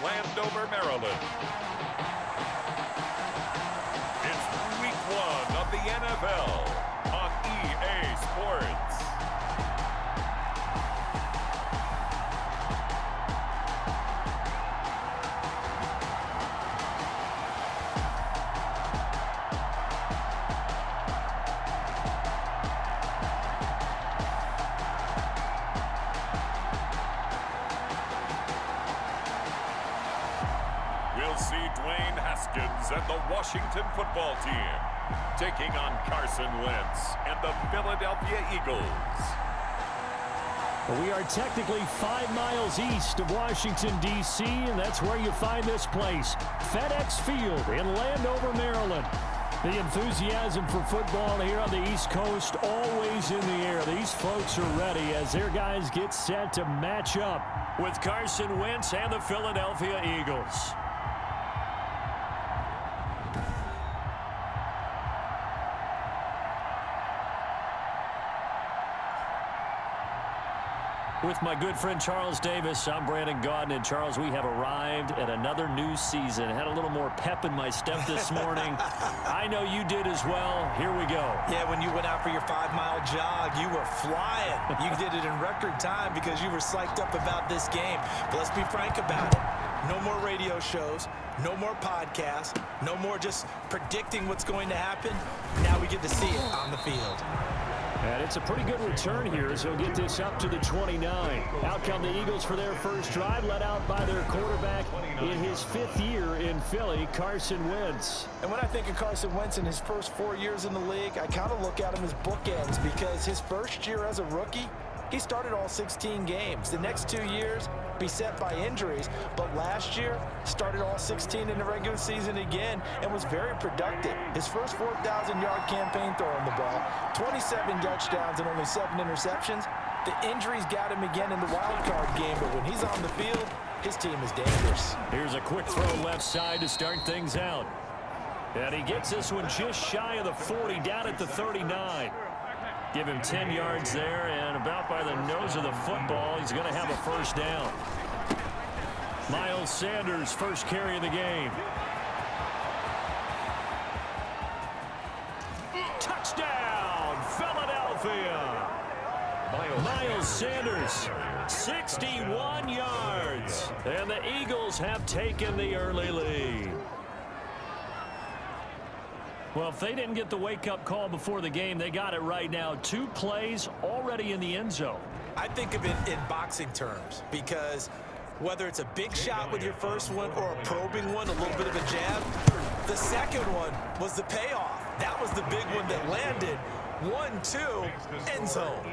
Landover, Maryland. It's week 1 of the NFL on EA Sports. We'll see Dwayne Haskins and the Washington football team taking on Carson Wentz and the Philadelphia Eagles. We are technically 5 miles east of Washington, D.C., and that's where you find this place, FedEx Field in Landover, Maryland. The enthusiasm for football here on the East Coast always in the air. These folks are ready as their guys get set to match up with Carson Wentz and the Philadelphia Eagles. With my good friend Charles Davis, I'm Brandon Gaudin. And Charles, we have arrived at another new season. Had a little more pep in my step this morning. I know you did as well. Here we go. Yeah, when you went out for your 5-mile jog, you were flying. You did it in record time because you were psyched up about this game. But let's be frank about it. No more radio shows, no more podcasts, no more just predicting what's going to happen. Now we get to see it on the field. And it's a pretty good return here as he'll get this up to the 29. Out come the Eagles for their first drive, led out by their quarterback in his 5th year in Philly, Carson Wentz. And when I think of Carson Wentz in his first 4 years in the league, I kind of look at him as bookends because his first year as a rookie, he started all 16 games. The next 2 years, beset by injuries, but last year started all 16 in the regular season again and was very productive. His first 4,000-yard campaign throwing the ball, 27 touchdowns and only 7 interceptions. The injuries got him again in the wild card game, but when he's on the field, his team is dangerous. Here's a quick throw left side to start things out. And he gets this one just shy of the 40, down at the 39. Give him 10 yards there, and about by the nose of the football, he's going to have a first down. Miles Sanders, first carry of the game. Touchdown, Philadelphia! Miles Sanders, 61 yards. And the Eagles have taken the early lead. Well, if they didn't get the wake-up call before the game, they got it right now. 2 plays already in the end zone. I think of it in boxing terms because whether it's a big shot with your first one or a probing one, a little bit of a jab, the second one was the payoff. That was the big one that landed. 1-2, end zone.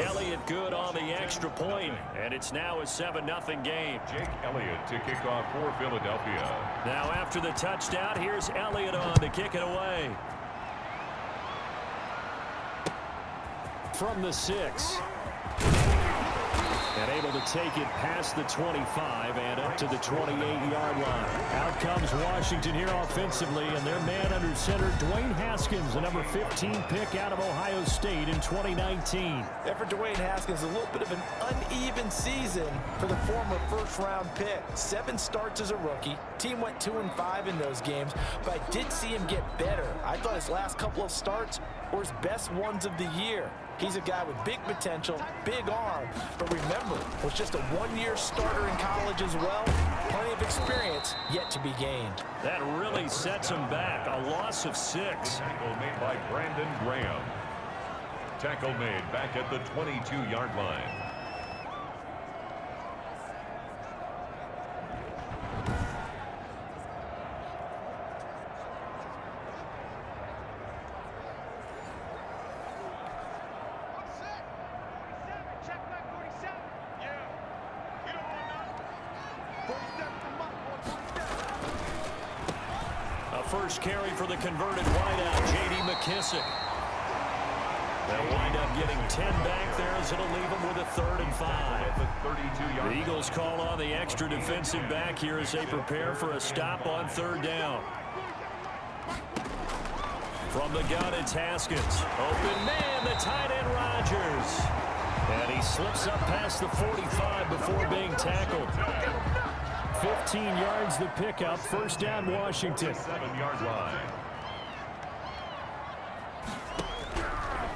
Elliott good on the extra point, and it's now a 7-0 game. Jake Elliott to kick off for Philadelphia. Now after the touchdown, here's Elliott on to kick it away. From the 6. And able to take it past the 25 and up to the 28-yard line. Out comes Washington here offensively, and their man under center, Dwayne Haskins, the number 15 pick out of Ohio State in 2019. And for Dwayne Haskins, a little bit of an uneven season for the former first-round pick. 7 starts as a rookie. Team went 2-5 in those games, but I did see him get better. I thought his last couple of starts were his best ones of the year. He's a guy with big potential, big arm, but remember, was just a 1-year starter in college as well. Plenty of experience yet to be gained. That really sets him back. A loss of 6. Tackle made by Brandon Graham. Tackle made back at the 22-yard line. First carry for the converted wideout, J.D. McKissick. They'll wind up getting 10 back there as it'll leave them with a 3rd and 5. The Eagles call on the extra defensive back here as they prepare for a stop on 3rd down. From the gun, it's Haskins. Open man, the tight end Rodgers. And he slips up past the 45 before being tackled. 15 yards the pickup. First down, Washington. 7-yard line.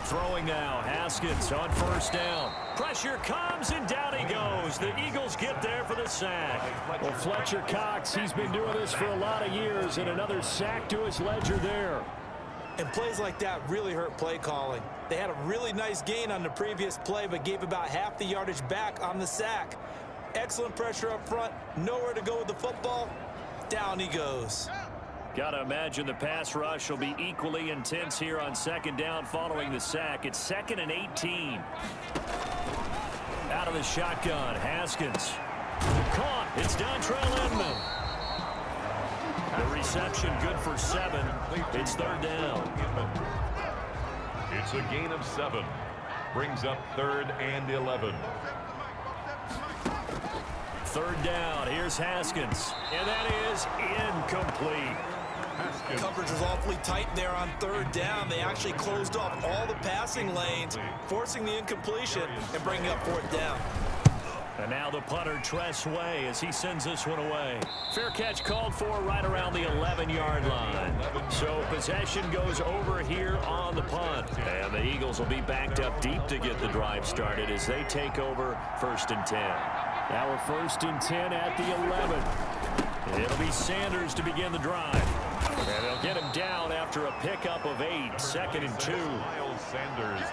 Throwing now, Haskins on first down. Pressure comes, and down he goes. The Eagles get there for the sack. Well, Fletcher Cox, he's been doing this for a lot of years, and another sack to his ledger there. And plays like that really hurt play calling. They had a really nice gain on the previous play, but gave about half the yardage back on the sack. Excellent pressure up front, nowhere to go with the football. Down he goes. Got to imagine the pass rush will be equally intense here on second down following the sack. It's 2nd and 18. Out of the shotgun, Haskins. Caught. It's Dontrell Inman. The reception good for 7. It's 3rd down. It's a gain of 7. Brings up 3rd and 11. 3rd down. Here's Haskins. And that is incomplete. Coverage was awfully tight there on 3rd down. They actually closed off all the passing lanes, forcing the incompletion and bringing up 4th down. And now the punter, Tress Way, as he sends this one away. Fair catch called for right around the 11-yard line. So possession goes over here on the punt. And the Eagles will be backed up deep to get the drive started as they take over 1st and 10. Now we're 1st and 10 at the 11. It'll be Sanders to begin the drive. And they'll get him down after a pickup of 8. 2nd and 2.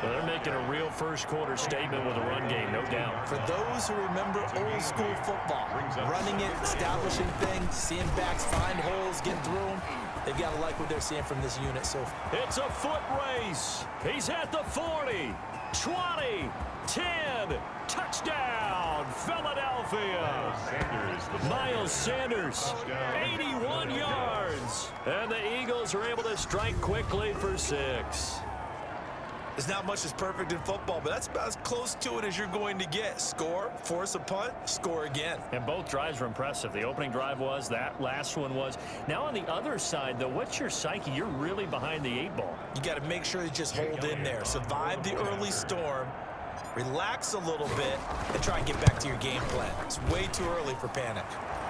They're making a real first-quarter statement with a run game, no doubt. For those who remember old-school football, running it, establishing things, seeing backs find holes, getting through them, they've got to like what they're seeing from this unit so far. It's a foot race. He's at the 40, 20, 10. Touchdown, Philadelphia. Miles Sanders, 81 yards. And the Eagles are able to strike quickly for 6. There's not much that's perfect in football, but that's about as close to it as you're going to get. Score, force a punt, score again. And both drives were impressive. The opening drive was, that last one was. Now on the other side, though, what's your psyche? You're really behind the 8 ball. You got to make sure you just hold in there. Survive the early storm. Relax a little bit and try and get back to your game plan. It's way too early for panic.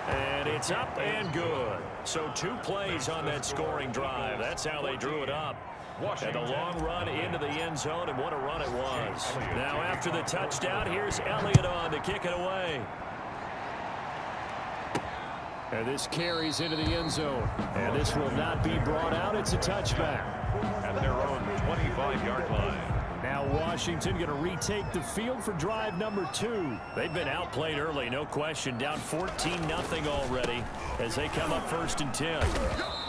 And it's up and good. So 2 plays on that scoring drive. That's how they drew it up. And a long run into the end zone, and what a run it was. Now after the touchdown, here's Elliott on to kick it away. And this carries into the end zone. And this will not be brought out. It's a touchback. At their own 25-yard line. Now Washington going to retake the field for drive number 2. They've been outplayed early, no question. Down 14-0 already as they come up 1st and 10.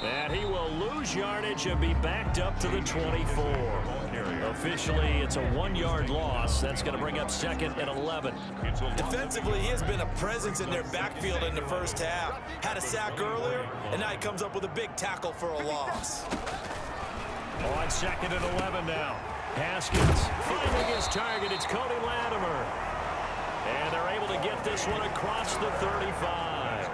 And he will lose yardage and be backed up to the 24. Officially, it's a 1-yard loss. That's going to bring up 2nd and 11. Defensively, he has been a presence in their backfield in the first half. Had a sack earlier, and now he comes up with a big tackle for a loss. On 2nd and 11 now. Haskins finding his target. It's Cody Latimer. And they're able to get this one across the 35.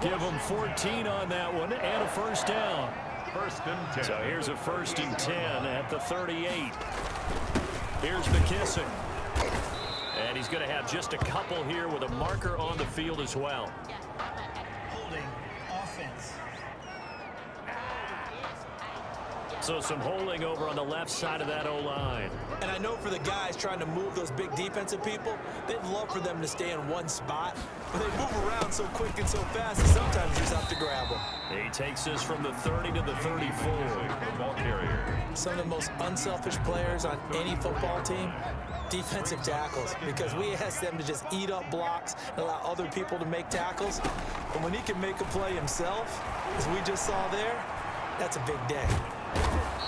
Give them 14 on that one and a first down. 1st and 10. So here's a 1st and 10 at the 38. Here's McKissick. And he's going to have just a couple here with a marker on the field as well. Holding offense. So some holding over on the left side of that O-line. And I know for the guys trying to move those big defensive people, they'd love for them to stay in one spot. But they move around so quick and so fast that sometimes you just have to grab them. He takes this from the 30 to the 34. Ball carrier. Some of the most unselfish players on any football team, defensive tackles, because we ask them to just eat up blocks and allow other people to make tackles. But when he can make a play himself, as we just saw there, that's a big day.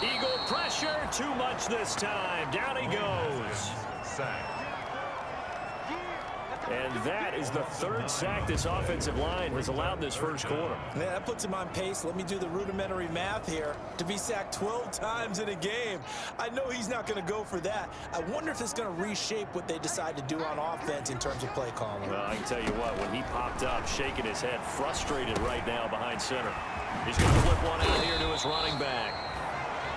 Eagle pressure, too much this time. Down he goes. Sack. And that is the 3rd sack this offensive line has allowed this first quarter. Man, that puts him on pace. Let me do the rudimentary math here. To be sacked 12 times in a game. I know he's not going to go for that. I wonder if it's going to reshape what they decide to do on offense in terms of play calling. Well, I can tell you what, when he popped up, shaking his head, frustrated right now behind center. He's going to flip one out here to his running back.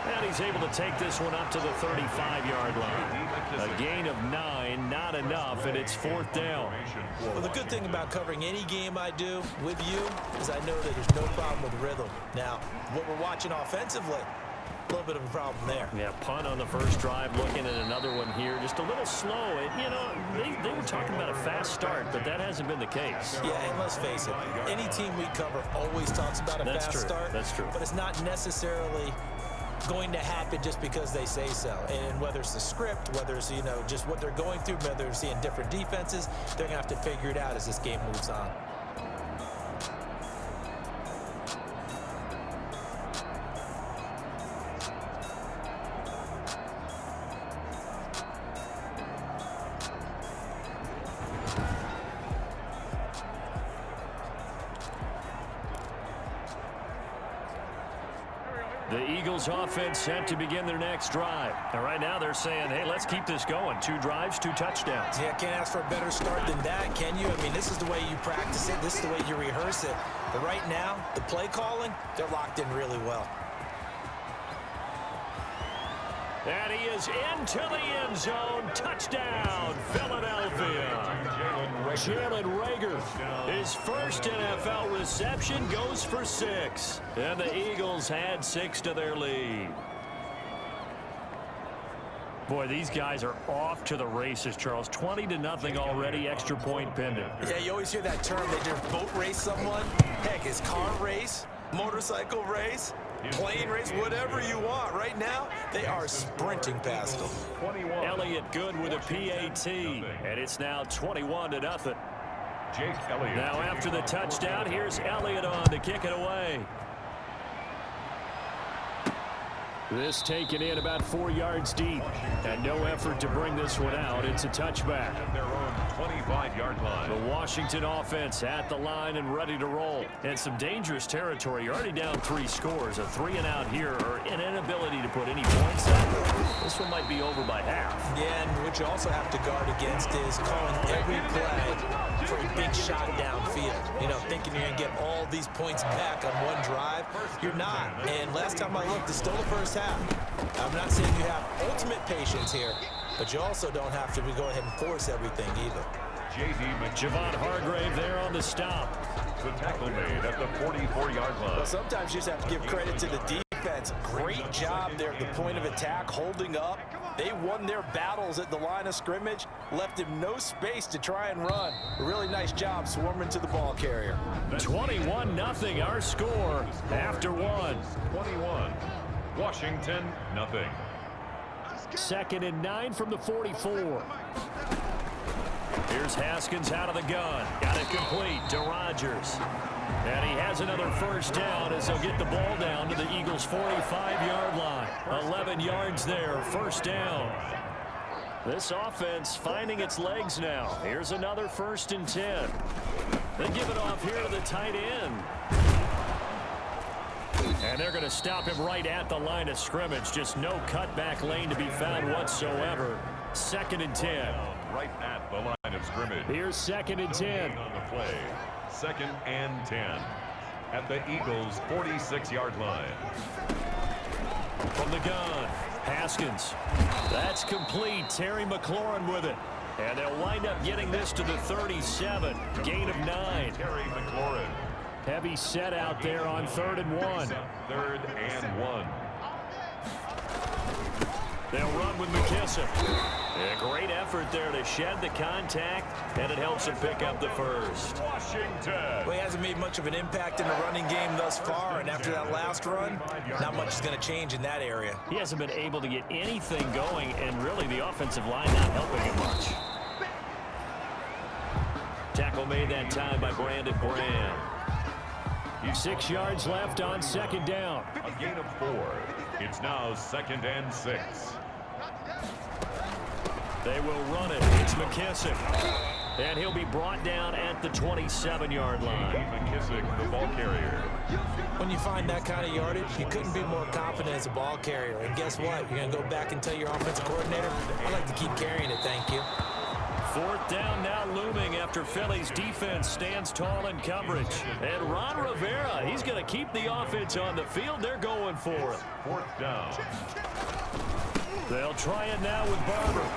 And he's able to take this one up to the 35-yard line. A gain of 9, not enough, and it's 4th down. Well, the good thing about covering any game I do with you is I know that there's no problem with rhythm. Now, what we're watching offensively, a little bit of a problem there. Yeah, punt on the first drive, looking at another one here. Just a little slow. And, you know, they were talking about a fast start, but that hasn't been the case. Yeah, and let's face it, any team we cover always talks about a fast start. That's true. But it's not necessarily going to happen just because they say so. And whether it's the script, whether it's, you know, just what they're going through, whether they're seeing different defenses, they're going to have to figure it out as this game moves on. The Eagles offense set to begin their next drive. And right now they're saying, hey, let's keep this going. 2 drives, 2 touchdowns. Yeah, can't ask for a better start than that, can you? I mean, this is the way you practice it. This is the way you rehearse it. But right now, the play calling, they're locked in really well. And he is into the end zone. Touchdown, Philadelphia. Jalen Reagor, his first NFL reception, goes for 6. And the Eagles add 6 to their lead. Boy, these guys are off to the races, Charles. 20-0 already, extra point pending. Yeah, you always hear that term. They just boat race someone. Heck, it's car race, motorcycle race, plane race, whatever you want. Right now, they are sprinting past them. Elliott good with a PAT, and it's now 21-0. Jake Elliott. Now after the touchdown, here's Elliott on to kick it away. This taken in about 4 yards deep, and no effort to bring this one out. It's a touchback. At their own 25-yard line. The Washington offense at the line and ready to roll. And some dangerous territory. You're already down 3 scores. A 3-and-out here, or an inability to put any points up. This one might be over by half. Yeah, and what you also have to guard against is calling every play for a big shot downfield. You know, thinking you're going to get all these points back on one drive. You're not. And last time I looked, it's still the first half. I'm not saying you have ultimate patience here, but you also don't have to go ahead and force everything either. Javon Hargrave there on the stop. The tackle made at the 44-yard line. Well, sometimes you just have to give credit to the defense. Great job there at the point of attack, holding up. They won their battles at the line of scrimmage, left him no space to try and run. A really nice job swarming to the ball carrier. 21-0 our score after 1. 21. Washington, nothing. 2nd and 9 from the 44. Here's Haskins out of the gun. Got it complete to Rodgers. And he has another first down as he'll get the ball down to the Eagles' 45-yard line. 11 yards there, first down. This offense finding its legs now. Here's another 1st and 10. They give it off here to the tight end. And they're going to stop him right at the line of scrimmage. Just no cutback lane to be found whatsoever. 2nd and 10. Right at the line of scrimmage. Here's 2nd and 10. On the play. 2nd and 10. At the Eagles' 46-yard line. From the gun, Haskins. That's complete. Terry McLaurin with it. And they'll wind up getting this to the 37. Gain of 9. Terry McLaurin. Heavy set out there on 3rd and 1. 3rd and 1. They'll run with McKissick. A great effort there to shed the contact, and it helps him pick up the first. Washington. Well, he hasn't made much of an impact in the running game thus far, and after that last run, not much is going to change in that area. He hasn't been able to get anything going, and really the offensive line not helping him much. Tackle made that time by Brandon Brand. 6 yards left on 2nd down. A gain of 4. It's now 2nd and 6. They will run it. It's McKissick. And he'll be brought down at the 27-yard line. McKissick, the ball carrier. When you find that kind of yardage, you couldn't be more confident as a ball carrier. And guess what? You're going to go back and tell your offensive coordinator, I'd like to keep carrying it, thank you. 4th down now looming after Philly's defense stands tall in coverage. And Ron Rivera, he's going to keep the offense on the field. They're going for it. 4th down. They'll try it now with Barber.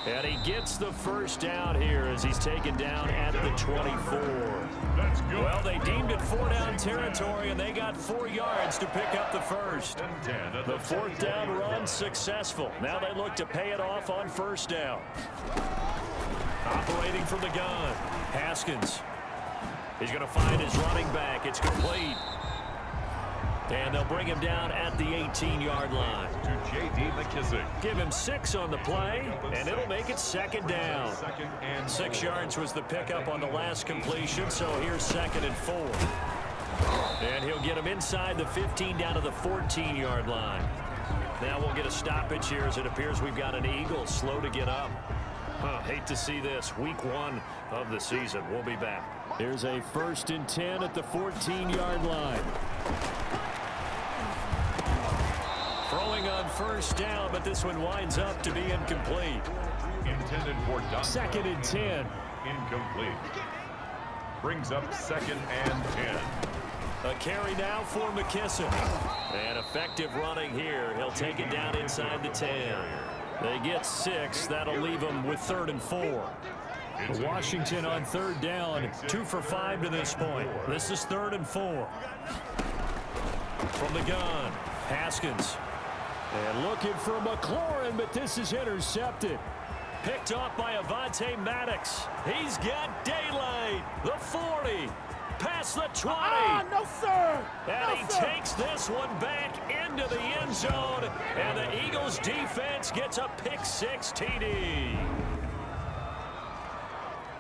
And he gets the first down here as he's taken down at the 24. Well, they deemed it 4-down territory, and they got 4 yards to pick up the first. The 4th down run successful. Now they look to pay it off on 1st down. Operating from the gun, Haskins. He's going to find his running back. It's complete. And they'll bring him down at the 18-yard line. To J.D. McKissick. Give him 6 on the play, and it'll make it 2nd down. 6 yards was the pickup on the last completion, so here's 2nd and 4. And he'll get him inside the 15 down to the 14-yard line. Now we'll get a stoppage here as it appears we've got an Eagle slow to get up. Hate to see this. Week 1 of the season. We'll be back. Here's a 1st and 10 at the 14-yard line. Throwing on 1st down, but this one winds up to be incomplete. Intended for Don. 2nd and 10. Incomplete. Brings up 2nd and 10. A carry now for McKissick. And effective running here. He'll take it down inside the 10. They get 6. That'll leave them with 3rd and 4. Washington on 3rd down. 2 for 5 to this point. This is 3rd and 4. From the gun, Haskins. And looking for McLaurin, but this is intercepted. Picked off by Avonte Maddox. He's got daylight. The 40. Past the 20. No, sir. And he takes this one back into the end zone. And the Eagles defense gets a pick-6 TD.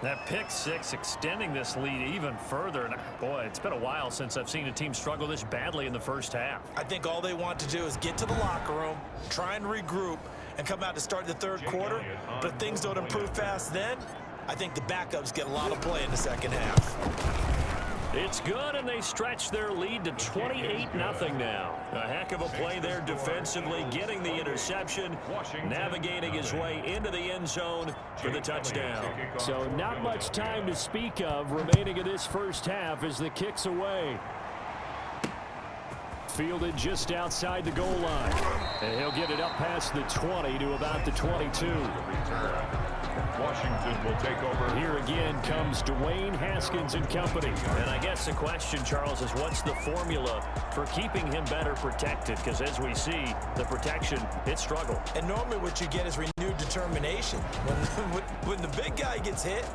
That pick-6 extending this lead even further. And boy, it's been a while since I've seen a team struggle this badly in the first half. I think all they want to do is get to the locker room, try and regroup, and come out to start the 3rd quarter. But if things don't improve fast then, I think the backups get a lot of play in the 2nd half. It's good, and they stretch their lead to 28-0 now. A heck of a play there defensively, getting the interception, navigating his way into the end zone for the touchdown. So not much time to speak of remaining in this first half as the kick's away. Fielded just outside the goal line. And he'll get it up past the 20 to about the 22. Washington will take over. Here again comes Dwayne Haskins and company. And I guess the question, Charles, is what's the formula for keeping him better protected? Because as we see, the protection, it struggled. And normally what you get is renewed determination. When the big guy gets hit,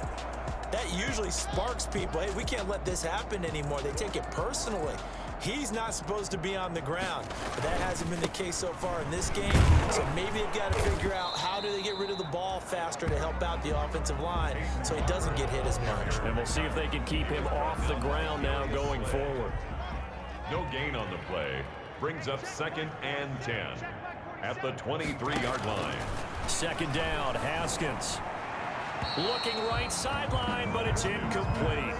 that usually sparks people. Hey, we can't let this happen anymore. They take it personally. He's not supposed to be on the ground, but that hasn't been the case so far in this game. So maybe they've got to figure out how do they get rid of the ball faster to help out the offensive line so he doesn't get hit as much. And we'll see if they can keep him off the ground now going forward. No gain on the play. Brings up 2nd and 10 at the 23-yard line. 2nd down, Haskins. Looking right sideline, but it's incomplete.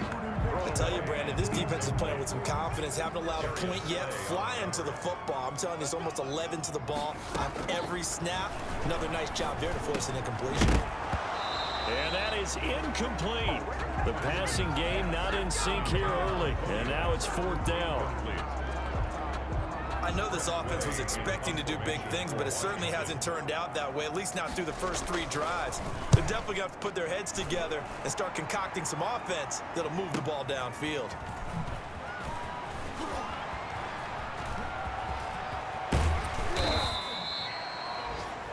I tell you, Brandon, this defense is playing with some confidence. Haven't allowed a point yet. Flying to the football. I'm telling you, it's almost 11 to the ball on every snap. Another nice job there to force an incompletion. And that is incomplete. The passing game not in sync here early. And now it's 4th down. I know this offense was expecting to do big things, but it certainly hasn't turned out that way, at least not through the first 3 drives. They're definitely going to have to put their heads together and start concocting some offense that'll move the ball downfield.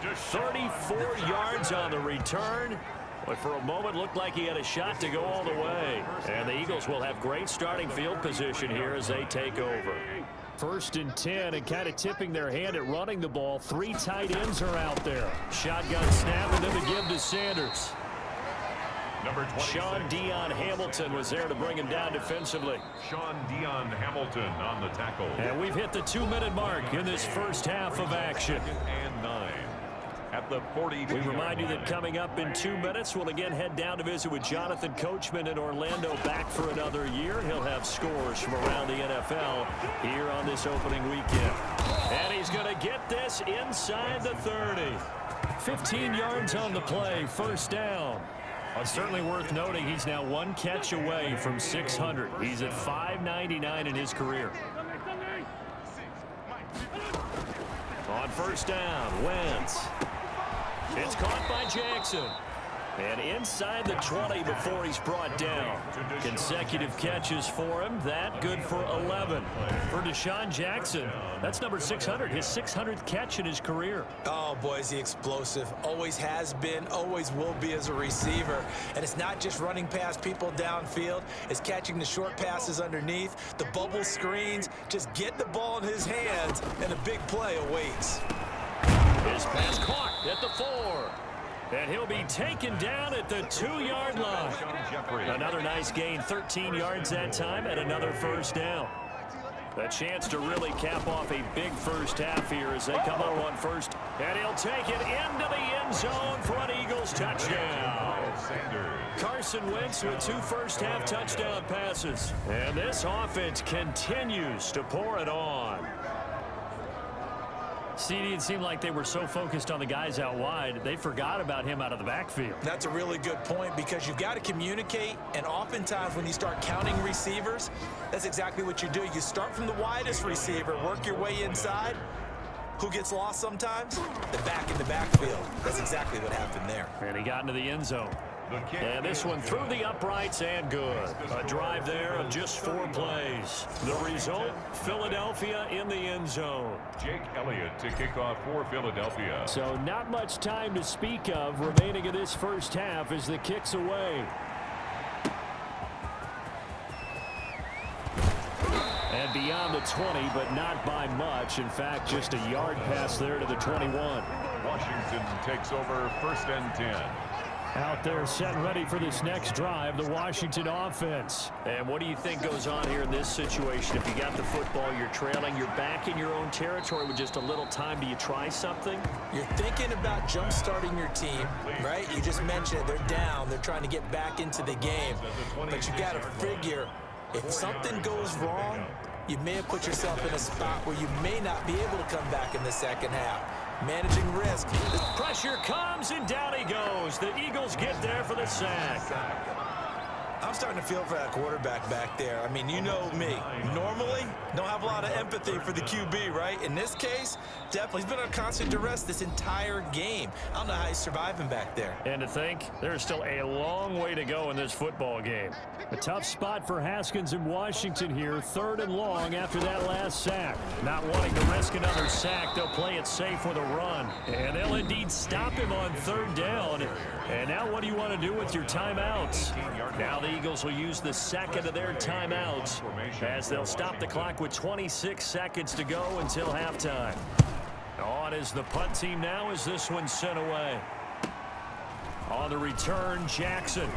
Just 34 yards on the return. But for a moment, looked like he had a shot to go all the way. And the Eagles will have great starting field position here as they take over. 1st and 10, and kind of tipping their hand at running the ball. 3 tight ends are out there. Shotgun snap, and then the give to Sanders. Number 26. Sean Dion Hamilton was there to bring him down defensively. Sean Dion Hamilton on the tackle. And we've hit the 2-minute mark in this first half of action. 2nd and 9 at the 42. We remind you that coming up in 2 minutes, we'll again head down to visit with Jonathan Coachman in Orlando, back for another year. He'll have scores from around the NFL here on this opening weekend. And he's going to get this inside the 30. 15 yards on the play, first down. Well, it's certainly worth noting he's now 1 catch away from 600. He's at 599 in his career. On first down, Wentz. It's caught by Jackson. And inside the 20 before he's brought down. Consecutive catches for him. That good for 11. For Deshaun Jackson, that's number 600, his 600th catch in his career. Oh, boy, is he explosive. Always has been, always will be as a receiver. And it's not just running past people downfield. It's catching the short passes underneath, the bubble screens. Just get the ball in his hands, and a big play awaits. His pass caught at the 4. And he'll be taken down at the 2-yard line. Another nice gain, 13 yards that time, and another first down. A chance to really cap off a big first half here as they come up on first. And he'll take it into the end zone for an Eagles touchdown. Carson Wentz with 2 first-half touchdown passes. And this offense continues to pour it on. CD, it seemed like they were so focused on the guys out wide, they forgot about him out of the backfield. That's a really good point, because you've got to communicate, and oftentimes when you start counting receivers, that's exactly what you do. You start from the widest receiver, work your way inside. Who gets lost sometimes? The back in the backfield. That's exactly what happened there. And he got into the end zone. And this one through the uprights and good. A drive there of just 4 plays. The result, Philadelphia in the end zone. Jake Elliott to kick off for Philadelphia. So not much time to speak of remaining in this first half as the kick's away. And beyond the 20, but not by much. In fact, just a yard pass there to the 21. Washington takes over first and 10. Out there set and ready for this next drive, the Washington offense. And what do you think goes on here in this situation? If you got the football, you're trailing, you're back in your own territory with just a little time. Do you try something? You're thinking about jump-starting your team, right? You just mentioned it. They're down. They're trying to get back into the game. But you got to figure, if something goes wrong, you may have put yourself in a spot where you may not be able to come back in the second half. Managing risk. The pressure comes, and down he goes. The Eagles get there for the sack. I'm starting to feel for that quarterback back there. I mean, you know me. Normally, don't have a lot of empathy for the QB, right? In this case, definitely. He's been on constant duress this entire game. I don't know how he's surviving back there. And to think, there's still a long way to go in this football game. A tough spot for Haskins in Washington here. 3rd and long after that last sack. Not wanting to risk another sack, they'll play it safe with a run. And they'll indeed stop him on 3rd down. And now what do you want to do with your timeouts? Now the Eagles will use the second of their timeouts as they'll stop the clock with 26 seconds to go until halftime. On is the punt team now as this one's sent away. On the return, Jackson.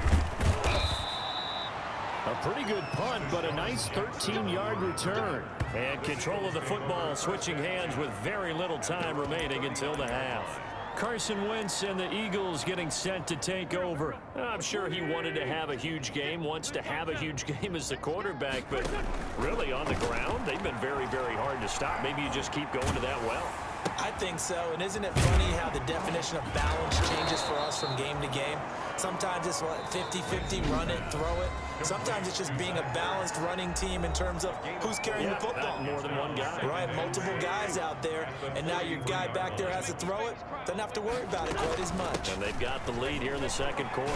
A pretty good punt, but a nice 13-yard return. And control of the football switching hands with very little time remaining until the half. Carson Wentz and the Eagles getting set to take over. I'm sure he wanted to have a huge game, wants to have a huge game as the quarterback, but really on the ground, they've been very, very hard to stop. Maybe you just keep going to that well. I think so, and isn't it funny how the definition of balance changes for us from game to game? Sometimes it's 50-50, run it, throw it. Sometimes it's just being a balanced running team in terms of who's carrying the football. More than one guy. Right, multiple guys out there, and now your guy back there has to throw it. Doesn't have to worry about it quite as much. And they've got the lead here in the second quarter.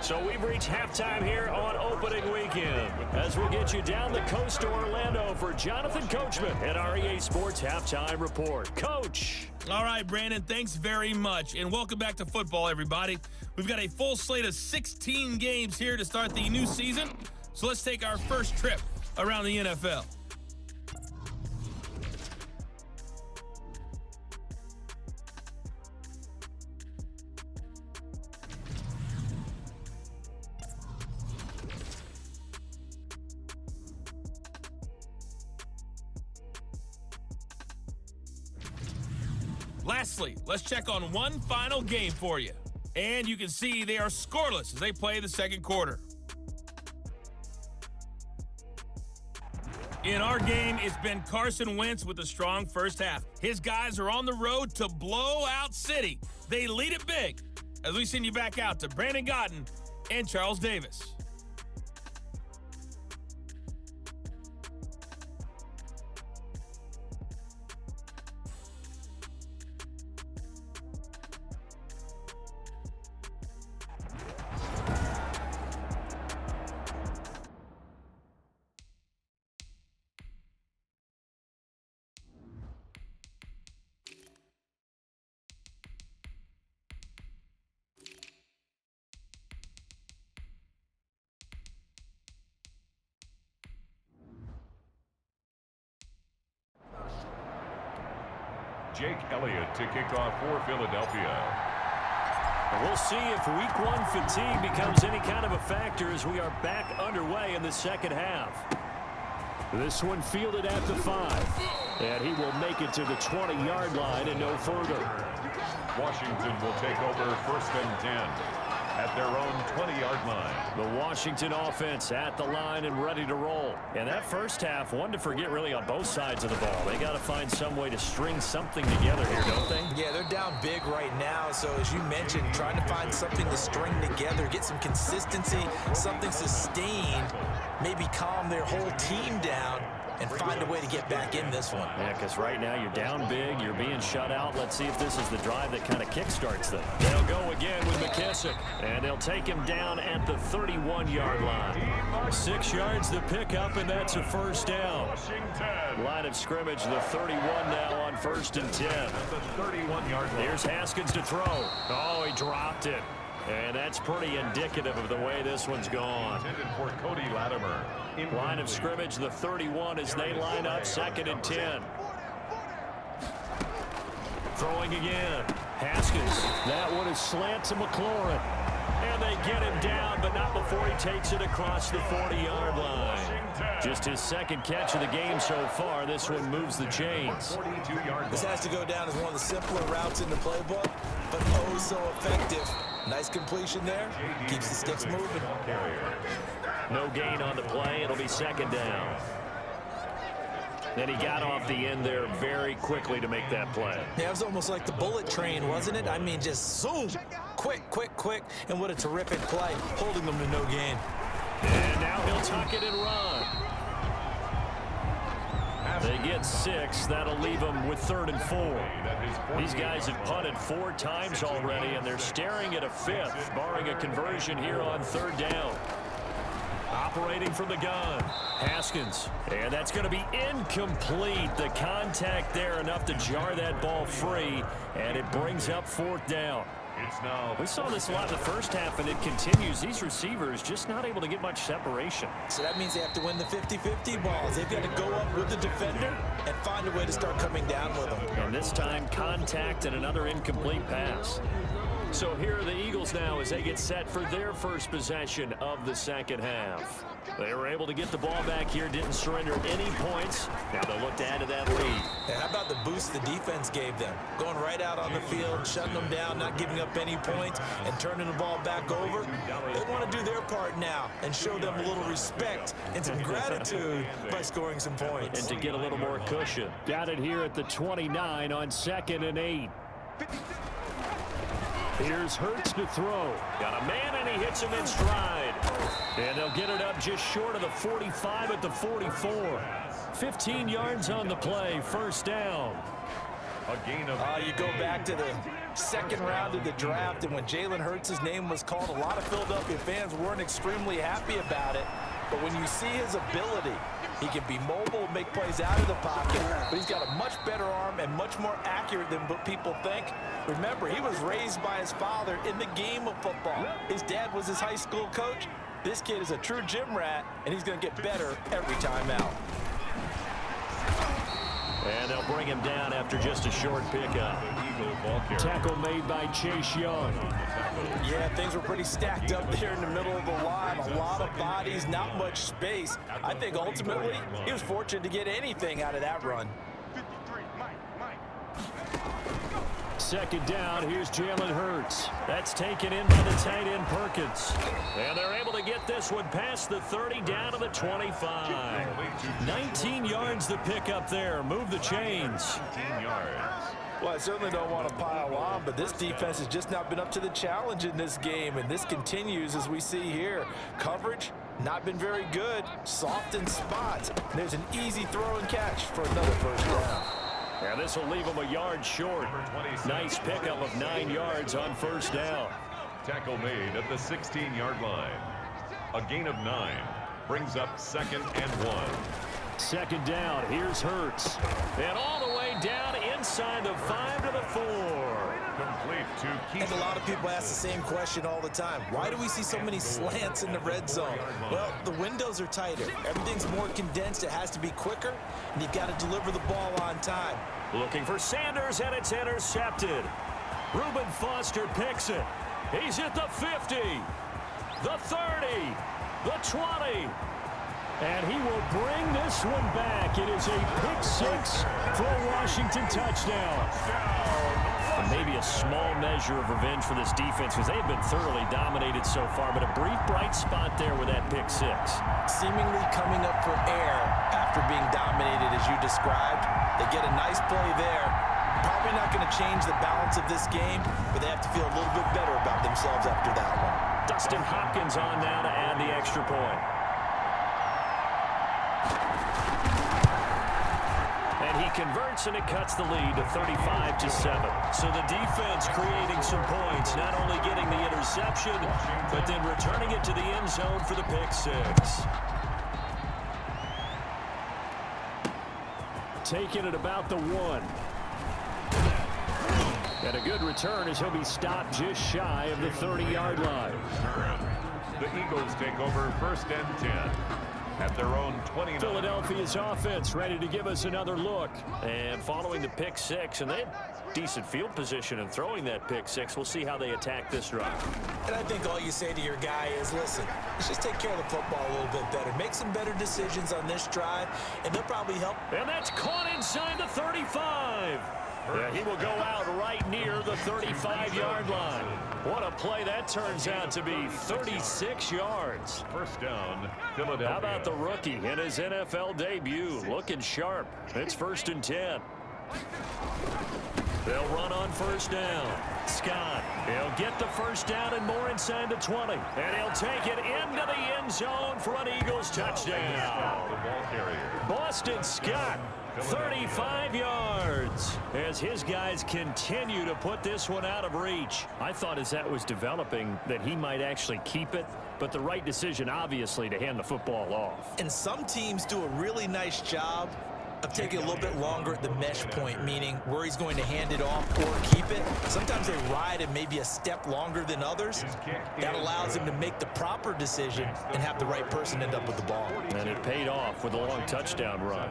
So we've reached halftime here on opening weekend as we'll get you down the coast to Orlando for Jonathan Coachman at our EA Sports Halftime Report. Coach. All right, Brandon, thanks very much. And welcome back to football, everybody. We've got a full slate of 16 games here to start the new season. So let's take our first trip around the NFL. Lastly, let's check on one final game for you. And you can see they are scoreless as they play the second quarter. In our game, it's been Carson Wentz with a strong first half. His guys are on the road to blow out City. They lead it big as we send you back out to Brandon Godden and Charles Davis. Jake Elliott to kick off for Philadelphia. We'll see if week one fatigue becomes any kind of a factor as we are back underway in the second half. This one fielded at the 5. And he will make it to the 20-yard line and no further. Washington will take over 1st and 10 at their own 20-yard line. The Washington offense at the line and ready to roll. And that first half, one to forget really on both sides of the ball. They got to find some way to string something together here, don't they? Yeah, they're down big right now. So as you mentioned, trying to find something to string together, get some consistency, something sustained, maybe calm their whole team down and find a way to get back in this one. Yeah, because right now you're down big, you're being shut out. Let's see if this is the drive that kind of kickstarts them. They'll go again with McKissick, and they'll take him down at the 31-yard line. 6 yards to pick up, and that's a first down. Line of scrimmage, the 31 now on 1st and 10. The 31-yard line. Here's Haskins to throw. Oh, he dropped it. And that's pretty indicative of the way this one's gone. Intended for Cody Latimer. Line of scrimmage, the 31 as they line up 2nd and 10. Throwing again. Haskins. That one is slant to McLaurin. And they get him down, but not before he takes it across the 40-yard line. Just his second catch of the game so far. This one moves the chains. This has to go down as one of the simpler routes in the playbook, but oh so effective. Nice completion there. Keeps the sticks moving. No gain on the play. It'll be 2nd down. Then he got off the end there very quickly to make that play. Yeah, it was almost like the bullet train, wasn't it? I mean, just zoom. Quick, quick, quick. And what a terrific play, holding them to no gain. And now he'll tuck it and run. They get 6. That'll leave them with 3rd and 4. These guys have punted 4 times already, and they're staring at a 5th, barring a conversion here on 3rd down. Operating from the gun, Haskins. And that's going to be incomplete. The contact there enough to jar that ball free, and it brings up 4th down. We saw this a lot in the first half, and it continues. These receivers just not able to get much separation. So that means they have to win the 50-50 balls. They've got to go up with the defender and find a way to start coming down with them. And this time, contact and another incomplete pass. So here are the Eagles now as they get set for their first possession of the second half. They were able to get the ball back here, didn't surrender any points. Now they'll look to add to that lead. And how about the boost the defense gave them? Going right out on the field, shutting them down, not giving up any points, and turning the ball back over. They want to do their part now and show them a little respect and some gratitude by scoring some points. And to get a little more cushion. Got it here at the 29 on 2nd and 8. Here's Hurts to throw. Got a man, and he hits him in stride. And they'll get it up just short of the 45 at the 44. 15 yards on the play, 1st down. A gain of You go back to the 2nd round of the draft, and when Jalen Hurts' name was called, a lot of Philadelphia fans weren't extremely happy about it. But when you see his ability, he can be mobile, make plays out of the pocket, but he's got a much better arm and much more accurate than what people think. Remember, he was raised by his father in the game of football. His dad was his high school coach. This kid is a true gym rat, and he's going to get better every time out. And they'll bring him down after just a short pickup. Tackle made by Chase Young. Yeah, things were pretty stacked up there in the middle of the line. A lot of bodies, not much space. I think ultimately he was fortunate to get anything out of that run. second down. Here's Jalen Hurts. That's taken in by the tight end Perkins. And they're able to get this one past the 30 down to the 25. 19 yards the pick up there. Move the chains. 19 yards. Well, I certainly don't want to pile on, but this defense has just not been up to the challenge in this game, and this continues as we see here. Coverage, not been very good. Soft in spots. There's an easy throw and catch for another first down. Yeah, this will leave him a yard short. Nice pickup of 9 yards on first down. Tackle made at the 16-yard line. A gain of 9 brings up 2nd and 1. Second down, here's Hurts. And all the way down inside the 5 to the 4. Complete to Keith. And a lot of people ask the same question all the time. Why do we see so many slants in the red zone? Well, the windows are tighter. Everything's more condensed. It has to be quicker, and you've got to deliver the ball on time. Looking for Sanders, and it's intercepted. Reuben Foster picks it. He's at the 50, the 30, the 20. And he will bring this one back. It is a pick six for a Washington touchdown. And maybe a small measure of revenge for this defense because they have been thoroughly dominated so far, but a brief bright spot there with that pick six. Seemingly coming up for air after being dominated as you described. They get a nice play there. Probably not going to change the balance of this game, but they have to feel a little bit better about themselves after that one. Dustin Hopkins on now to add the extra point. And he converts, and it cuts the lead to 35-7. So the defense creating some points, not only getting the interception, but then returning it to the end zone for the pick six. Taking it about the 1. And a good return as he'll be stopped just shy of the 30-yard line. The Eagles take over 1st and 10. At their own 29. Philadelphia's offense ready to give us another look. And following the pick six, and they had decent field position in throwing that pick six. We'll see how they attack this drive. And I think all you say to your guy is, listen, let's just take care of the football a little bit better. Make some better decisions on this drive, and they'll probably help. And that's caught inside the 35. Yeah, he will go out right near the 35-yard line. What a play that turns out to be, 36 yards. First down, Philadelphia. How about the rookie in his NFL debut? Looking sharp. It's 1st and 10. They'll run on first down. Scott, he'll get the first down and more inside the 20. And he'll take it into the end zone for an Eagles touchdown. The ball carrier. Boston Scott, 35 yards, as his guys continue to put this one out of reach. I thought as that was developing that he might actually keep it, but the right decision, obviously, to hand the football off. And some teams do a really nice job of taking a little bit longer at the mesh point, meaning where he's going to hand it off or keep it. Sometimes they ride it maybe a step longer than others. That allows him to make the proper decision and have the right person end up with the ball. And it paid off with a long touchdown run.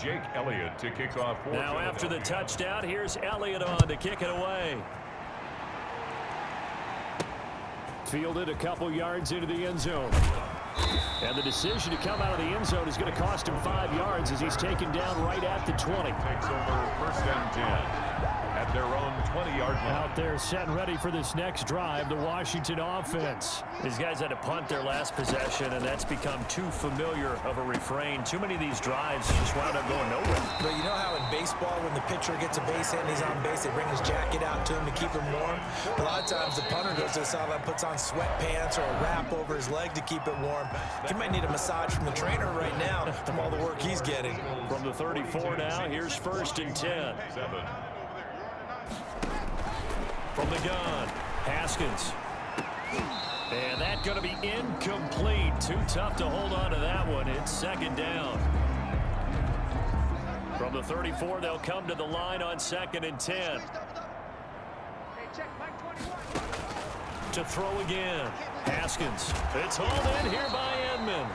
Jake Elliott to kick off. Now after the touchdown, here's Elliott on to kick it away. Fielded a couple yards into the end zone. And the decision to come out of the end zone is going to cost him 5 yards as he's taken down right at the 20. Takes over 1st and 10. At their own 20-yard line. Out there set and ready for this next drive, the Washington offense. These guys had to punt their last possession, and that's become too familiar of a refrain. Too many of these drives just wound up going nowhere. But you know how in baseball, when the pitcher gets a base hit and he's on base, they bring his jacket out to him to keep him warm? A lot of times the punter goes to the sideline, puts on sweatpants or a wrap over his leg to keep it warm. He might need a massage from the trainer right now from all the work he's getting. From the 34 now, here's 1st and 10. 7. From the gun, Haskins. And that's going to be incomplete. Too tough to hold on to that one. It's 2nd down. From the 34, they'll come to the line on 2nd and 10. To throw again. Haskins. It's hauled in here by Edmond.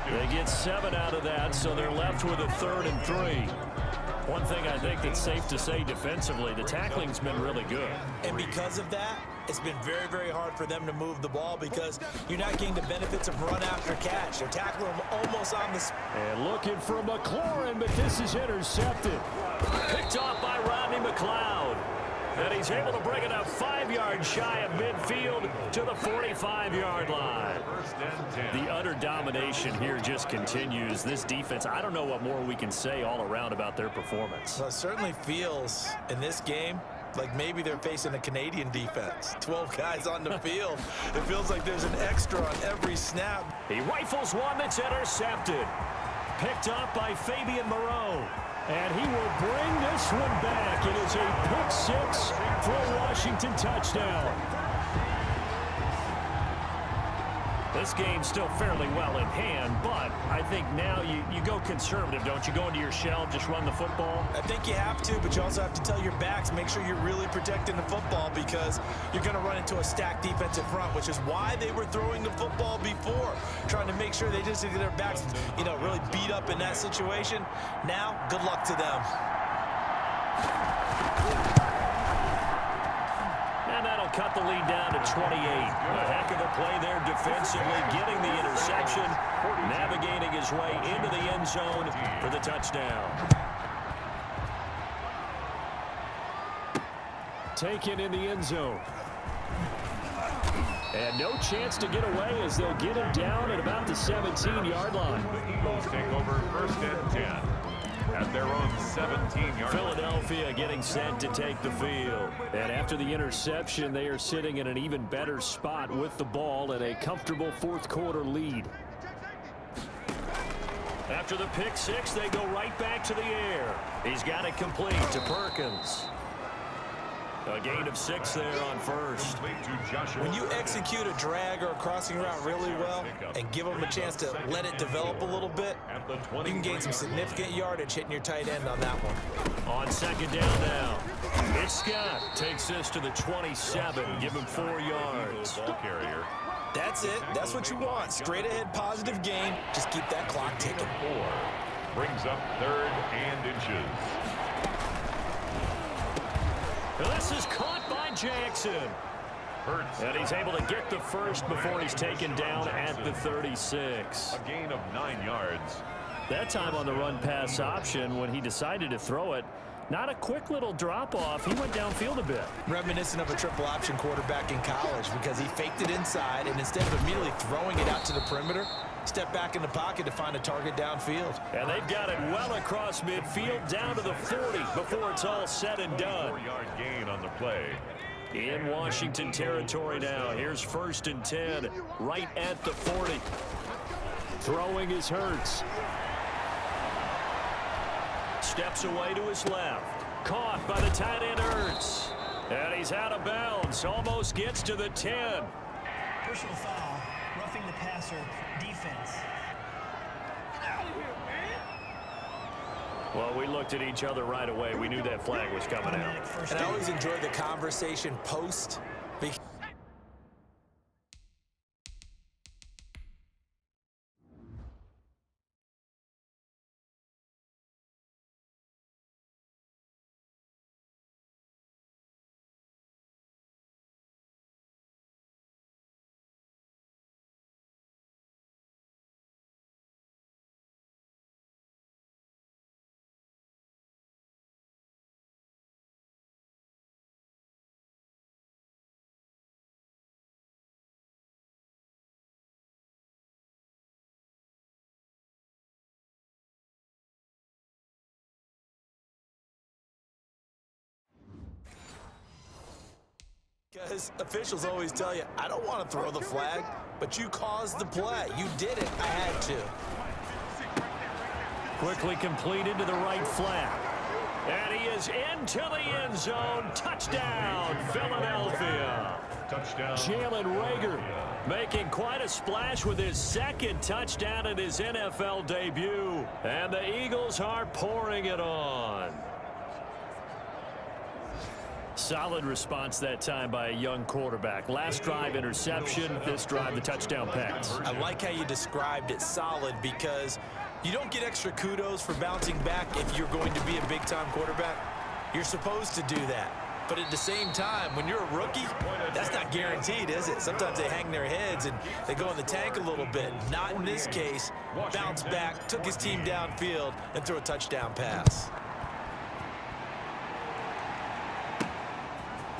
They get 7 out of that, so they're left with a 3rd and 3. One thing I think that's safe to say defensively, the tackling's been really good. And because of that, it's been very, very hard for them to move the ball because you're not getting the benefits of run after catch. They're tackling them almost on the And looking for McLaurin, but this is intercepted. Picked off by Rodney McLaurin. And he's able to bring it up 5 yards shy of midfield to the 45-yard line. The utter domination here just continues. This defense, I don't know what more we can say all around about their performance. Well, it certainly feels in this game like maybe they're facing a Canadian defense. 12 guys on the field. It feels like there's an extra on every snap. He rifles one that's intercepted. Picked up by Fabian Moreau. And he will bring this one back. It is a pick-6 for a Washington touchdown. This game's still fairly well in hand, but I think now you go conservative, don't you? Go into your shell, just run the football? I think you have to, but you also have to tell your backs, make sure you're really protecting the football because you're going to run into a stacked defensive front, which is why they were throwing the football before, trying to make sure they just get their backs, really beat up in that situation. Now, good luck to them. And that'll cut the lead down to 28. A heck of a play there defensively, getting the interception, navigating his way into the end zone for the touchdown. Taken in the end zone. And no chance to get away as they'll get him down at about the 17-yard line. The Eagles take over 1st and 10 at their own 17-yard line. Philadelphia getting set to take the field. And after the interception, they are sitting in an even better spot with the ball and a comfortable fourth-quarter lead. After the pick-6, they go right back to the air. He's got it complete to Perkins. A gain of 6 there on first. When you execute a drag or a crossing route really well and give them a chance to let it develop a little bit, you can gain some significant yardage hitting your tight end on that one. On second down now, it's Scott. Takes this to the 27. Give him 4 yards. Ball carrier. That's it. That's what you want. Straight ahead positive gain. Just keep that clock ticking. 4 brings up 3rd and inches. This is caught by Jackson. And he's able to get the first before he's taken down at the 36. A gain of 9 yards. That time on the run-pass option, when he decided to throw it, not a quick little drop-off. He went downfield a bit. Reminiscent of a triple option quarterback in college because he faked it inside, and instead of immediately throwing it out to the perimeter, step back in the pocket to find a target downfield. And they've got it well across midfield down to the 40 before it's all said and done. 4-yard gain on the play. In Washington territory now. Here's 1st and 10 right at the 40. Throwing is Hurts. Steps away to his left. Caught by the tight end Hurts. And he's out of bounds. Almost gets to the 10. Personal foul, roughing the passer, defense. Well, we looked at each other right away. We knew that flag was coming out. And I always enjoy the conversation post because officials always tell you, I don't want to throw the flag, but you caused the play. You did it. I had to. Quickly completed to the right flat. And he is into the end zone. Touchdown, Philadelphia. Touchdown. Jalen Reagor making quite a splash with his 2nd touchdown in his NFL debut. And the Eagles are pouring it on. Solid response that time by a young quarterback. Last drive, interception. This drive, the touchdown pass. I like how you described it, solid, because you don't get extra kudos for bouncing back if you're going to be a big-time quarterback. You're supposed to do that. But at the same time, when you're a rookie, that's not guaranteed, is it? Sometimes they hang their heads and they go in the tank a little bit. Not in this case. Bounced back, took his team downfield, and threw a touchdown pass.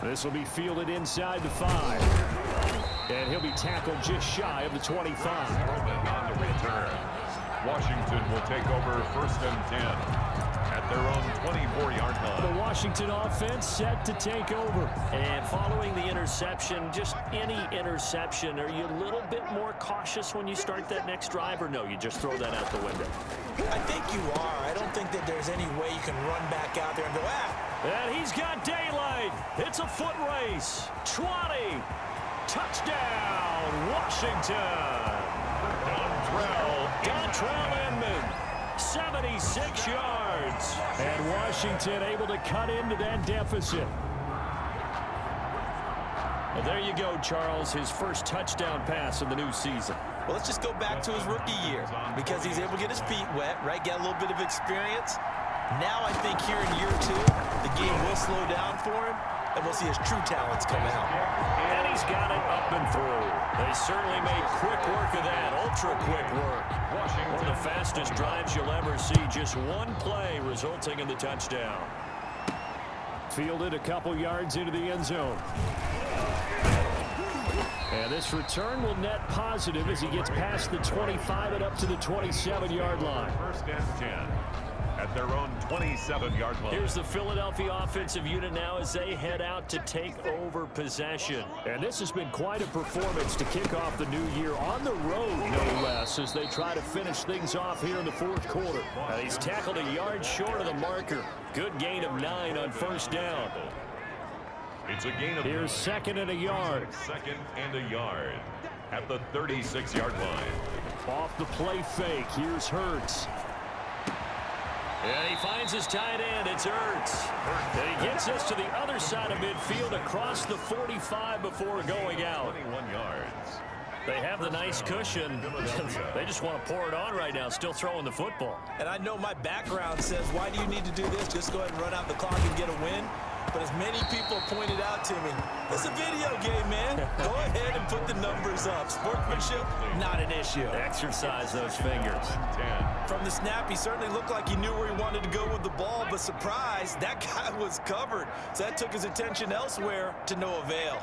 This will be fielded inside the 5. And he'll be tackled just shy of the 25. On the return, Washington will take over 1st and 10 at their own 24-yard line. The Washington offense set to take over. And following the interception, just any interception, are you a little bit more cautious when you start that next drive, or no, you just throw that out the window? I think you are. I don't think that there's any way you can run back out there and go, And he's got daylight. It's a foot race. 20. Touchdown, Washington. Dontrell Inman, 76 yards. And Washington able to cut into that deficit. Well, there you go, Charles. His first touchdown pass of the new season. well, let's just go back to his rookie year because he's able to get his feet wet, right? Get a little bit of experience. Now I think here in year 2, the game will slow down for him, and we'll see his true talents come out. And he's got it up and through. They certainly made quick work of that, ultra-quick work. One of the fastest drives you'll ever see, just one play resulting in the touchdown. Fielded a couple yards into the end zone. And this return will net positive as he gets past the 25 and up to the 27-yard line. 1st and 10 at their own 27-yard line. Here's the Philadelphia offensive unit now as they head out to take over possession. And this has been quite a performance to kick off the new year on the road, no less, as they try to finish things off here in the 4th quarter. He's tackled a yard short of the marker. Good gain of 9 on 1st down. It's a gain of Here's 2nd and a yard. 2nd and a yard at the 36-yard line. Off the play fake, here's Hurts. And he finds his tight end. It's Hurts. And he gets us to the other side of midfield across the 45 before going out. 21 yards. They have the nice cushion. They just want to pour it on right now, still throwing the football. And I know my background says, why do you need to do this? Just go ahead and run out the clock and get a win. But as many people pointed out to me, it's a video game, man. Go ahead and put the numbers up. Sportsmanship, not an issue. Exercise those fingers. 10. From the snap, he certainly looked like he knew where he wanted to go with the ball, but surprise, that guy was covered. So that took his attention elsewhere to no avail.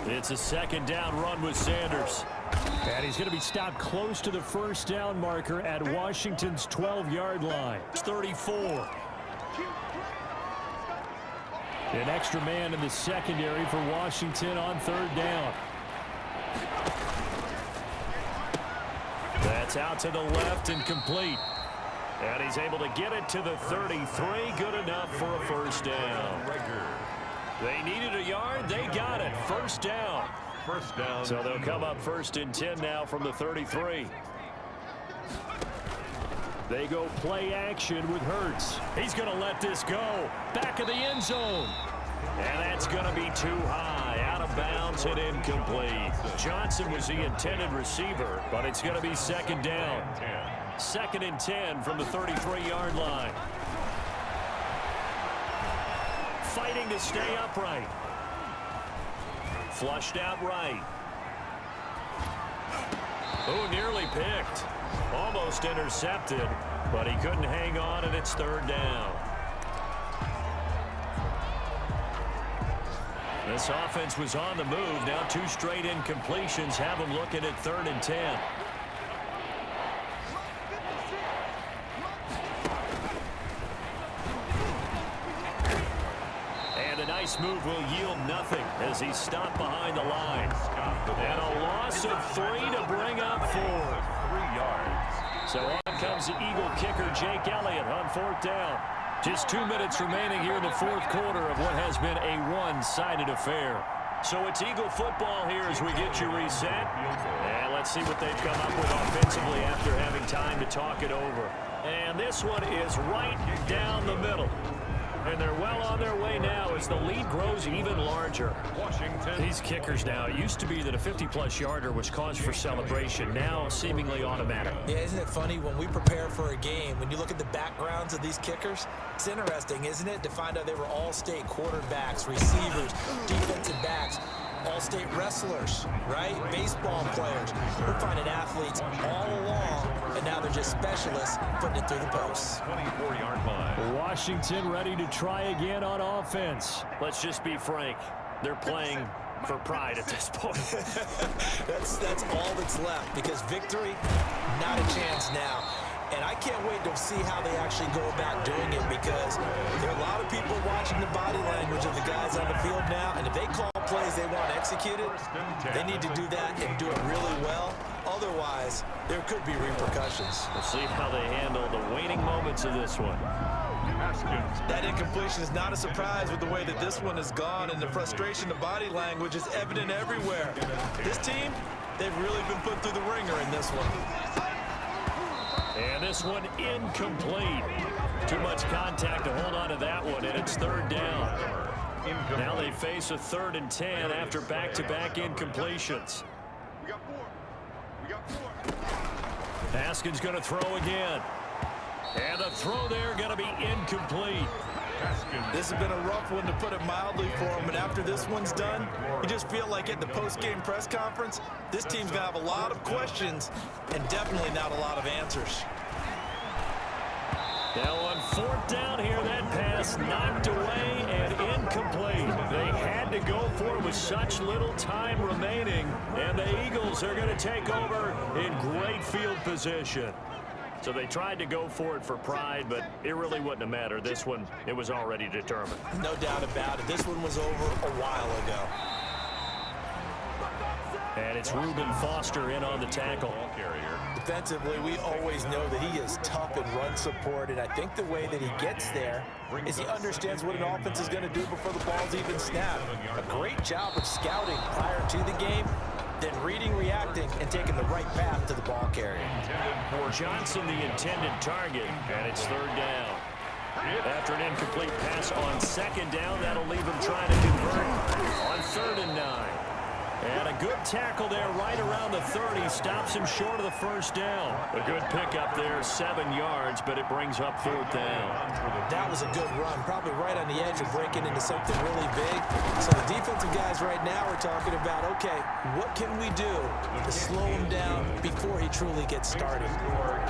It's a 2nd down run with Sanders. And he's going to be stopped close to the 1st down marker at Washington's 12-yard line. It's 34. An extra man in the secondary for Washington on 3rd down. That's out to the left and complete. And he's able to get it to the 33. Good enough for a 1st down. They needed a yard. They got it. 1st down. 1st down. So they'll come up 1st and 10 now from the 33. They go play action with Hurts. He's going to let this go. Back of the end zone. And that's going to be too high. Out of bounds and incomplete. Johnson was the intended receiver, but it's going to be 2nd down. 2nd and 10 from the 33-yard line. Fighting to stay upright. Flushed out right. Oh, nearly picked. Almost intercepted, but he couldn't hang on, and it's 3rd down. This offense was on the move. Now 2 straight incompletions have them looking at 3rd and 10. And a nice move will yield nothing as he's stopped behind the line. And a loss of 3 to bring up 4. 3 yards. So on comes the Eagle kicker, Jake Elliott, on 4th down. Just 2 minutes remaining here in the 4th quarter of what has been a one-sided affair. So it's Eagle football here as we get you reset. And let's see what they've come up with offensively after having time to talk it over. And this one is right down the middle. And they're well on their way now as the lead grows even larger. Washington. These kickers now, it used to be that a 50-plus yarder was cause for celebration, now seemingly automatic. Yeah, isn't it funny when we prepare for a game, when you look at the backgrounds of these kickers, it's interesting, isn't it, to find out they were all-state quarterbacks, receivers, defensive backs. all-state wrestlers, right? Baseball players. We're finding athletes all along, and now they're just specialists putting it through the posts. 24-yard line. Washington ready to try again on offense. Let's just be frank. They're playing for pride at this point. That's all that's left, because victory, not a chance now. And I can't wait to see how they actually go about doing it, because there are a lot of people watching the body language of the guys on the field now, and if they call plays they want executed, they need to do that and do it really well. Otherwise, there could be repercussions. We'll see how they handle the waning moments of this one. That incompletion is not a surprise with the way that this one has gone, and the frustration, the body language is evident everywhere. This team, they've really been put through the ringer in this one. And this one incomplete. Too much contact to hold on to that one, and it's third down. Now they face a 3rd and 10 after back-to-back incompletions. Haskins going to throw again. And the throw there going to be incomplete. This has been a rough one, to put it mildly, for him. And after this one's done, you just feel like at the post-game press conference, this team's going to have a lot of questions and definitely not a lot of answers. Now on 4th down here, that pass knocked away and incomplete. They had to go for it with such little time remaining, and the Eagles are going to take over in great field position. So they tried to go for it for pride, but it really wouldn't have mattered. This one, it was already determined. No doubt about it. This one was over a while ago. And it's Reuben Foster in on the tackle. Defensively, we always know that he is tough in run support, and I think the way that he gets there is he understands what an offense is going to do before the ball's even snapped. A great job of scouting prior to the game, then reading, reacting, and taking the right path to the ball carrier. Johnson, the intended target, and it's 3rd down. After an incomplete pass on 2nd down, that'll leave him trying to convert on 3rd and 9. And a good tackle there right around the 30. Stops him short of the 1st down. A good pickup there, 7 yards, but it brings up 4th down. That was a good run, probably right on the edge of breaking into something really big. So the defensive guys right now are talking about, okay, what can we do to slow him down before he truly gets started?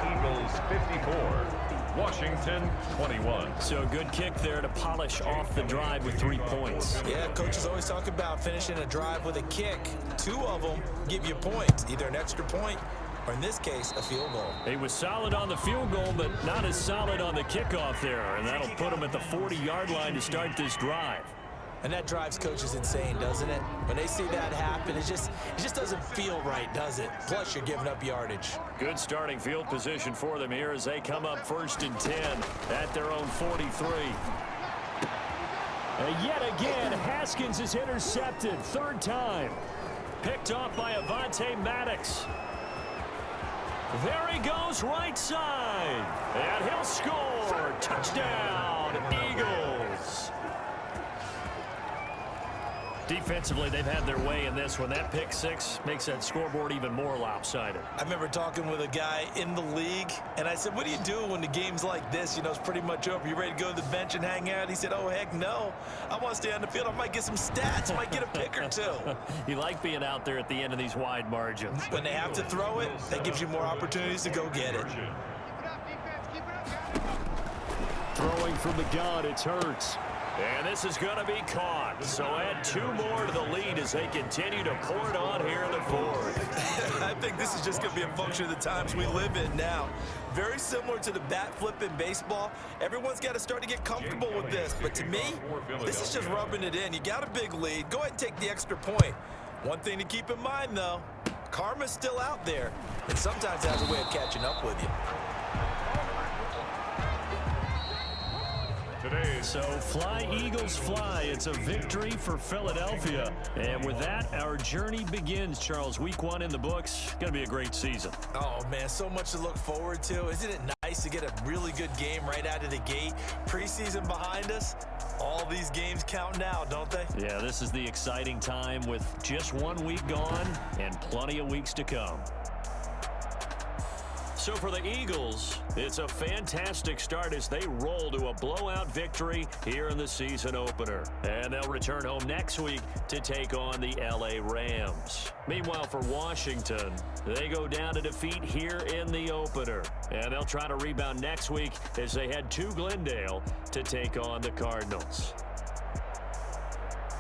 Eagles 54. Washington 21. So a good kick there to polish off the drive with 3 points. Yeah, coaches always talk about finishing a drive with a kick. 2 of them give you points, either an extra point or, in this case, a field goal. He was solid on the field goal, but not as solid on the kickoff there, and that'll put him at the 40-yard line to start this drive. And that drives coaches insane, doesn't it? When they see that happen, it just doesn't feel right, does it? Plus, you're giving up yardage. Good starting field position for them here as they come up 1st and 10 at their own 43. And yet again, Haskins is intercepted. 3rd time. Picked off by Avonte Maddox. There he goes, right side. And he'll score. Touchdown, Eagles. Defensively, they've had their way in this one. That pick 6 makes that scoreboard even more lopsided. I remember talking with a guy in the league, and I said, what do you do when the game's like this? You know, it's pretty much over. You ready to go to the bench and hang out? He said, oh, heck no. I want to stay on the field. I might get some stats. I might get a pick or 2. You like being out there at the end of these wide margins. When they have to throw it, that gives you more opportunities to go get it. Throwing from the gun, it's Hurts. And this is going to be caught. So add 2 more to the lead as they continue to pour it on here in the 4th. I think this is just going to be a function of the times we live in now. Very similar to the bat flip in baseball. Everyone's got to start to get comfortable with this. But to me, this is just rubbing it in. You got a big lead. Go ahead and take the extra point. One thing to keep in mind, though, karma's still out there. And sometimes it has a way of catching up with you. So fly, Eagles, fly. It's a victory for Philadelphia. And with that, our journey begins, Charles. Week 1 in the books. Going to be a great season. Oh, man, so much to look forward to. Isn't it nice to get a really good game right out of the gate? Preseason behind us. All these games count now, don't they? Yeah, this is the exciting time with just 1 week gone and plenty of weeks to come. So for the Eagles, it's a fantastic start as they roll to a blowout victory here in the season opener. And they'll return home next week to take on the LA Rams. Meanwhile, for Washington, they go down to defeat here in the opener. And they'll try to rebound next week as they head to Glendale to take on the Cardinals.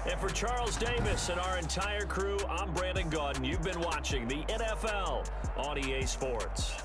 And for Charles Davis and our entire crew, I'm Brandon Gaudin. You've been watching the NFL on EA Sports.